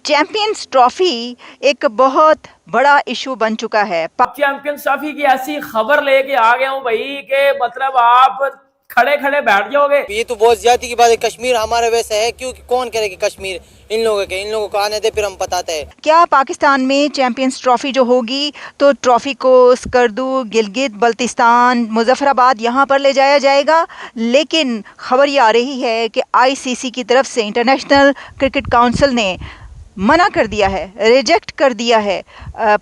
Champions trophy एक बहुत बड़ा इशू बन चुका है। चैंपियंस ट्रॉफी की ऐसी खबर लेके आ गया हूं भाई के मतलब आप खड़े खड़े बैठ जाओगे। ये तो बहुत ज्यादा की बात है। कश्मीर हमारा वैसा है, क्योंकि कौन करेगा कश्मीर इन लोगों को आने दे, फिर हम बताते हैं। क्या पाकिस्तान में चैंपियंस ट्रॉफी जो होगी तो ट्रॉफी को स्कर्दू, गिलगित बल्तिस्तान, मुजफ्फराबाद यहाँ पर ले जाया जाएगा? लेकिन खबर ये आ रही है कि आईसीसी की तरफ से, इंटरनेशनल क्रिकेट काउंसिल ने मना कर दिया है, रिजेक्ट कर दिया है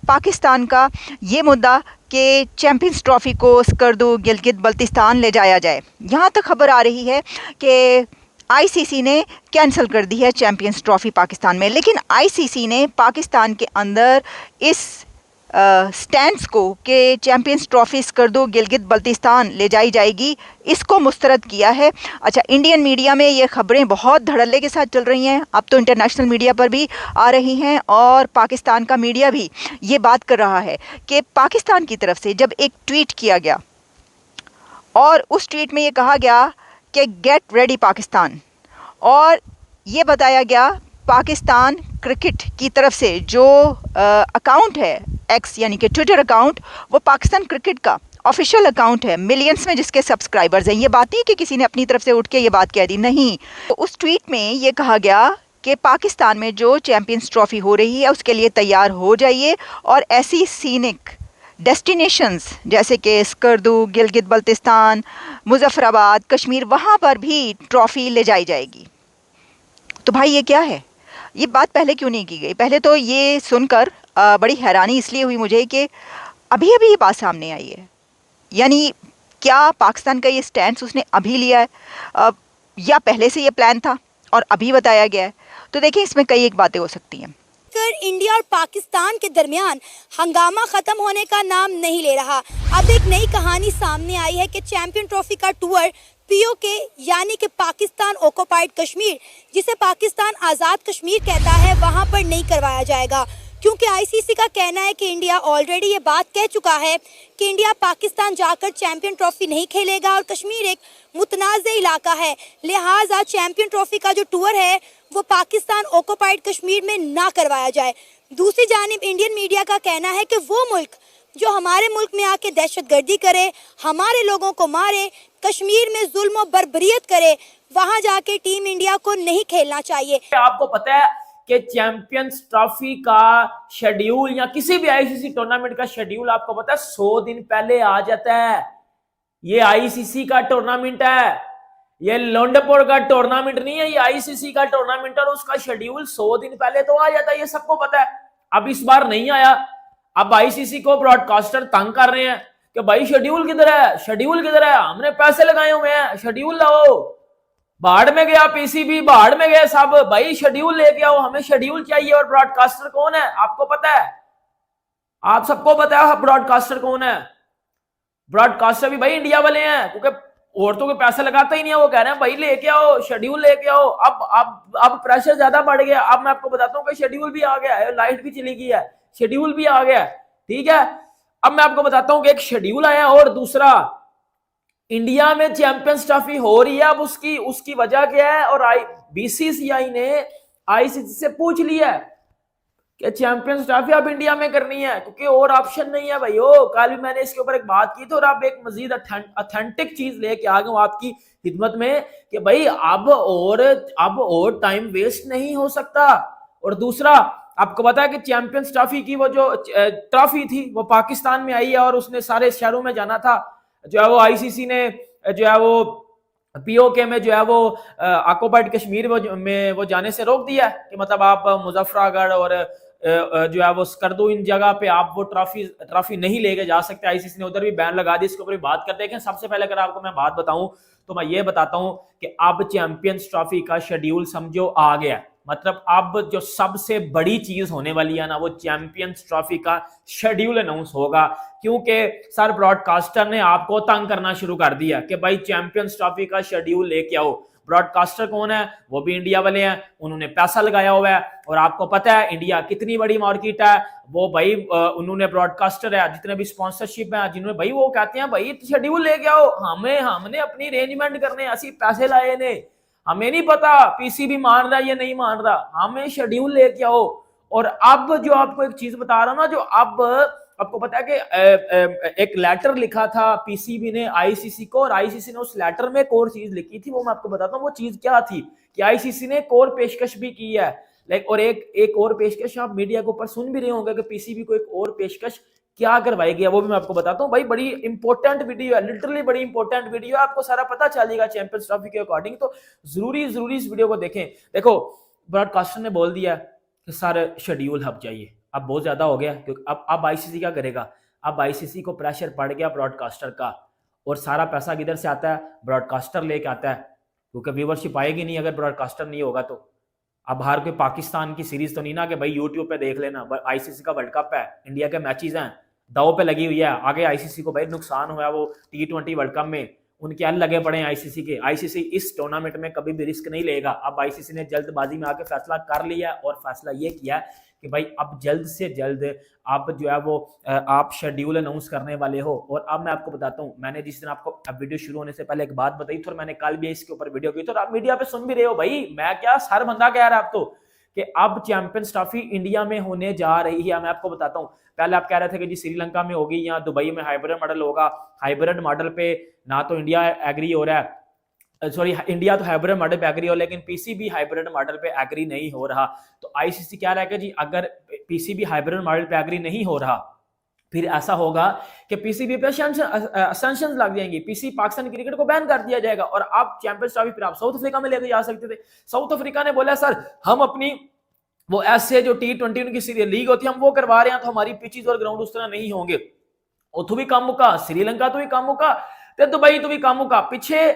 पाकिस्तान का ये मुद्दा कि चैंपियंस ट्रॉफी को स्कर्दू, गिलगित बल्तिस्तान ले जाया जाए। यहाँ तक खबर आ रही है कि आईसीसी ने कैंसिल कर दी है चैंपियंस ट्रॉफी पाकिस्तान में। लेकिन आईसीसी ने पाकिस्तान के अंदर इस स्टैंड्स को कि चैंपियंस ट्रॉफी स्कर्दू, गिलगित बल्तिस्तान ले जाई जाएगी, इसको मुस्तरद किया है। अच्छा, इंडियन मीडिया में ये खबरें बहुत धड़ल्ले के साथ चल रही हैं, अब तो इंटरनेशनल मीडिया पर भी आ रही हैं और पाकिस्तान का मीडिया भी ये बात कर रहा है कि पाकिस्तान की तरफ से जब एक ट्वीट किया गया और उस ट्वीट में ये कहा गया कि गेट रेडी पाकिस्तान, और ये बताया गया पाकिस्तान क्रिकेट की तरफ से जो अकाउंट है एक्स यानी कि ट्विटर अकाउंट, वो पाकिस्तान क्रिकेट का ऑफिशियल अकाउंट है, मिलियंस में जिसके सब्सक्राइबर्स हैं। ये बात नहीं कि किसी ने अपनी तरफ से उठ के ये बात कह दी, नहीं। तो उस ट्वीट में ये कहा गया कि पाकिस्तान में जो चैंपियंस ट्रॉफी हो रही है उसके लिए तैयार हो जाइए और ऐसी सीनिक डेस्टिनेशंस जैसे कि स्कर्दू, गिलगित बल्तिस्तान, मुजफ्फराबाद, कश्मीर, वहाँ पर भी ट्रॉफ़ी ले जाई जाएगी। तो भाई ये क्या है? ये बात पहले क्यों नहीं की गई? पहले तो ये सुनकर बड़ी हैरानी इसलिए हुई मुझे कि अभी अभी ये बात सामने आई है। यानी क्या पाकिस्तान का ये स्टैंड उसने अभी लिया है या पहले से ये प्लान था और अभी बताया गया है? तो देखिए, इसमें कई एक बातें हो सकती हैं। इंडिया और पाकिस्तान के दरमियान हंगामा खत्म होने का नाम नहीं ले रहा। अब एक नई कहानी सामने आई है कि चैंपियन ट्रॉफी का टूर पीओके यानी कि पाकिस्तान ऑक्युपाइड कश्मीर, जिसे पाकिस्तान आज़ाद कश्मीर कहता है, वहां पर नहीं करवाया जाएगा, क्योंकि आईसीसी का कहना है कि इंडिया ऑलरेडी ये बात कह चुका है कि इंडिया पाकिस्तान जाकर चैंपियन ट्रॉफी नहीं खेलेगा और कश्मीर एक मुतनाज़ इलाका है, लिहाजा चैंपियन ट्रॉफी का जो टूर है वो पाकिस्तान ऑक्युपाइड कश्मीर में ना करवाया जाए। दूसरी जानिब इंडियन मीडिया का कहना है कि वो मुल्क जो हमारे मुल्क में आके दहशतगर्दी करे, हमारे लोगों को मारे, कश्मीर में जुल्म और बर्बरियत करे, वहां जाके टीम इंडिया को नहीं खेलना चाहिए। आपको पता है कि चैंपियंस ट्रॉफी का शेड्यूल या किसी भी आईसीसी टूर्नामेंट का शेड्यूल आपको पता है 100 दिन पहले आ जाता है। ये आईसीसी का टूर्नामेंट है, ये लोंडपुर का टूर्नामेंट नहीं है, ये आईसीसी का टूर्नामेंट और उसका शेड्यूल 100 दिन पहले तो आ जाता है, ये सबको पता है। अब इस बार नहीं आया, अब आईसीसी को ब्रॉडकास्टर तंग कर रहे हैं कि भाई शेड्यूल किधर है, शेड्यूल किधर है, हमने पैसे लगाए हुए हैं, शेड्यूल लाओ। बाढ़ में गया पीसीबी, बाढ़ में गए सब, भाई शेड्यूल लेके आओ, हमें शेड्यूल चाहिए। और ब्रॉडकास्टर कौन है आपको पता है? आप सबको पता है ब्रॉडकास्टर कौन है? ब्रॉडकास्टर भी भाई इंडिया वाले हैं, क्योंकि औरतों के पैसे लगाते ही नहीं है। वो कह रहे हैं भाई लेके आओ, शेड्यूल लेके आओ। अब प्रेशर ज्यादा बढ़ गया। अब मैं आपको बताता हूँ कि शेड्यूल भी आ गया है, लाइट भी चली गई है, शेड्यूल भी आ गया है, ठीक है। अब मैं आपको बताता हूँ कि एक शेड्यूल आया और दूसरा इंडिया में चैंपियंस ट्रॉफी हो रही है। अब उसकी वजह क्या है? और बीसीसीआई ने आईसीसी से पूछ लिया कि चैंपियंस ट्रॉफी अब इंडिया में करनी है, क्योंकि और ऑप्शन नहीं है भाई। कल भी मैंने इसके ऊपर एक बात की थी और अब एक मजीद ऑथेंटिक चीज लेके आ गया हूं आपकी खिदमत में कि भाई अब और टाइम वेस्ट नहीं हो सकता। और दूसरा, आपको पता है कि चैंपियंस ट्रॉफी की वो जो ट्रॉफी थी वो पाकिस्तान में आई है और उसने सारे शहरों में जाना था। जो है वो आईसीसी ने जो है वो पीओके में जो है वो ऑक्युपाइड कश्मीर में वो जाने से रोक दिया कि मतलब आप मुजफ्फरागढ़ और जो है वो स्कर्दू, इन जगह पे आप वो ट्रॉफी नहीं लेके जा सकते। आईसीसी ने उधर भी बैन लगा दी। इसके ऊपर बात करते हैं। सबसे पहले अगर आपको मैं बात बताऊं तो मैं ये बताता हूं कि अब चैंपियंस ट्रॉफी का शेड्यूल समझो आ गया। मतलब अब जो सबसे बड़ी चीज होने वाली है ना, वो चैंपियंस ट्रॉफी का शेड्यूल अनाउंस होगा, क्योंकि सर ब्रॉडकास्टर ने आपको तंग करना शुरू कर दिया कि भाई चैंपियंस ट्रॉफी का शेड्यूल लेके आओ। ब्रॉडकास्टर कौन है? वो भी इंडिया वाले हैं, उन्होंने पैसा लगाया हुआ है और आपको पता है इंडिया कितनी बड़ी मार्केट है। वो भाई उन्होंने ब्रॉडकास्टर है, जितने भी स्पॉन्सरशिप है, जिन्होंने भाई वो कहते हैं भाई शेड्यूल लेके आओ, हमने अपनी अरेंजमेंट करने, असि पैसे लाए ने, हमें नहीं पता पीसीबी मान रहा है या नहीं मान रहा, हमें शेड्यूल लेके आओ। और अब जो आपको एक चीज बता रहा हूं ना, जो अब आपको पता है कि एक लेटर लिखा था पीसीबी ने आईसीसी को, और आईसीसी ने उस लेटर में एक और चीज लिखी थी, वो मैं आपको बताता हूँ वो चीज क्या थी। कि आईसीसी ने एक और पेशकश भी की है, लाइक, और एक और पेशकश आप मीडिया के ऊपर सुन भी रहे होंगे कि पीसीबी को एक और पेशकश क्या करवाई गया, वो भी मैं आपको बताता हूँ। भाई बड़ी इंपॉर्टेंट वीडियो है, लिटरली बड़ी इंपॉर्टेंट वीडियो है, आपको सारा पता चलेगा चैंपियंस ट्रॉफी के अकॉर्डिंग, तो जरूरी इस वीडियो को देखें। देखो, ब्रॉडकास्टर ने बोल दिया कि सर शेड्यूल हब चाहिए, अब बहुत ज्यादा हो गया, क्योंकि अब आईसीसी क्या करेगा, अब आईसीसी को प्रेशर पड़ गया ब्रॉडकास्टर का, और सारा पैसा किधर से आता है, ब्रॉडकास्टर लेके आता है, क्योंकि व्यूवरशिप आएगी नहीं अगर ब्रॉडकास्टर नहीं होगा तो। अब बाहर के पाकिस्तान की सीरीज तो नहीं ना कि भाई यूट्यूब पे देख लेना, आईसीसी का वर्ल्ड कप है, इंडिया के मैचेस हैं, दाव पे लगी हुई है, आगे आईसीसी को भाई नुकसान हुआ वो T20 वर्ल्ड कप में, उनके हल लगे पड़े हैं आईसीसी के। आईसीसी इस टूर्नामेंट में कभी भी रिस्क नहीं लेगा। अब आईसीसी ने जल्दबाजी में आके फैसला कर लिया, और फैसला ये किया कि भाई अब जल्द से जल्द आप जो है वो आप शेड्यूल अनाउंस करने वाले हो। और अब मैं आपको बताता हूँ, मैंने जिस दिन आपको अब वीडियो शुरू होने से पहले एक बात बताई थी, और मैंने कल भी इसके ऊपर वीडियो की, तो आप मीडिया पे सुन भी रहे हो भाई, मैं क्या हर बंदा कह रहा है अब तो कि अब चैंपियंस ट्रॉफी इंडिया में होने जा रही है। मैं आपको बताता हूँ, पहले आप कह रहे थे कि जी श्रीलंका में होगी या दुबई में हाइब्रिड मॉडल होगा, हाइब्रिड मॉडल पे ना तो इंडिया एग्री हो रहा है, सॉरी इंडिया तो हाइब्रिड मॉडल पे एग्री हो, लेकिन पीसीबी हाइब्रिड मॉडल पे एग्री नहीं हो रहा। तो आईसीसी कह रहा है कि जी अगर पीसीबी हाइब्रिड मॉडल पे एग्री नहीं हो रहा, फिर ऐसा होगा कि पीसीबी पे सैंक्शंस लग जाएंगी, पीसी पाकिस्तान क्रिकेट को बैन कर दिया जाएगा। और आप चैंपियंस ट्रॉफी फिर आप साउथ अफ्रीका में लेके जा सकते थे। साउथ अफ्रीका ने बोला सर हम अपनी वो ऐसे जो T20 उनकी लीग होती है हम वो करवा रहे हैं, तो हमारी पिचेस और ग्राउंड उस तरह नहीं होंगे। उतो भी कम मुका, श्रीलंका तो भी कम मुका, ते दुबई तो भी कम मुका, पीछे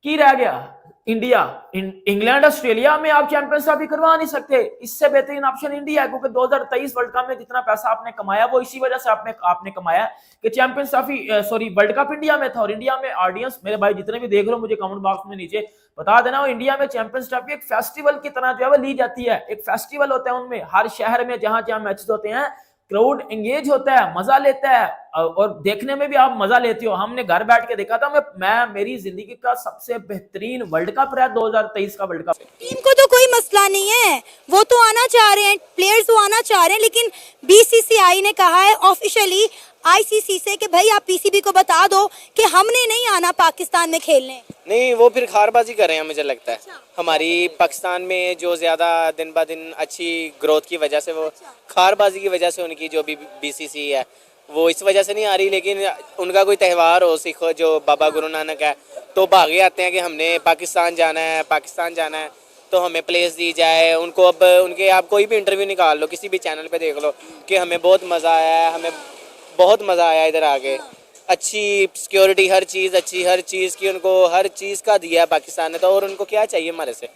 की रह गया इंडिया। इंग्लैंड ऑस्ट्रेलिया में आप चैंपियंस ट्रॉफी करवा नहीं सकते, इससे बेहतरीन ऑप्शन इंडिया है, क्योंकि 2023 वर्ल्ड कप में जितना पैसा आपने कमाया वो इसी वजह से आपने कमाया कि champions trophy sorry world cup India में था। और इंडिया में ऑडियंस, मेरे भाई जितने भी देख रहे हो मुझे कमेंट बॉक्स में नीचे बता देना, वो इंडिया में चैंपियंस ट्रॉफी एक फेस्टिवल की तरह जो है ली जाती है, एक फेस्टिवल होता है उनमें, हर शहर में जहां जहां मैचेस होते हैं क्राउड एंगेज होता है, मजा लेता है, और देखने में भी आप मजा लेते हो। हमने घर बैठ के देखा था, मैं मेरी जिंदगी का सबसे बेहतरीन वर्ल्ड कप रहा 2023 का वर्ल्ड कप। टीम को तो कोई मसला नहीं है, वो तो आना चाह रहे हैं, प्लेयर्स तो आना चाह रहे हैं, लेकिन बीसीसीआई ने कहा है ऑफिशियली आईसीसी से कि भाई आप पीसीबी को बता दो कि हमने नहीं आना पाकिस्तान में खेलने। नहीं, वो फिर खारबाजी कर रहे हैं मुझे लगता है। हमारी पाकिस्तान में जो ज़्यादा दिन ब दिन अच्छी ग्रोथ की वजह से, वो खारबाजी की वजह से उनकी जो भी बीसीसी है वो इस वजह से नहीं आ रही। लेकिन उनका कोई त्यौहार हो, सिख जो बाबा गुरु नानक है, तो भागे आते हैं कि हमने पाकिस्तान जाना है, पाकिस्तान जाना है, तो हमें प्लेस दी जाए उनको। अब उनके आप कोई भी इंटरव्यू निकाल लो, किसी भी चैनल पे देख लो कि हमें बहुत मज़ा आया है, हमें बहुत मज़ा आया इधर आके, अच्छी सिक्योरिटी, हर चीज़ अच्छी, हर चीज़ की उनको हर चीज़ का दिया है पाकिस्तान ने, तो और उनको क्या चाहिए हमारे से।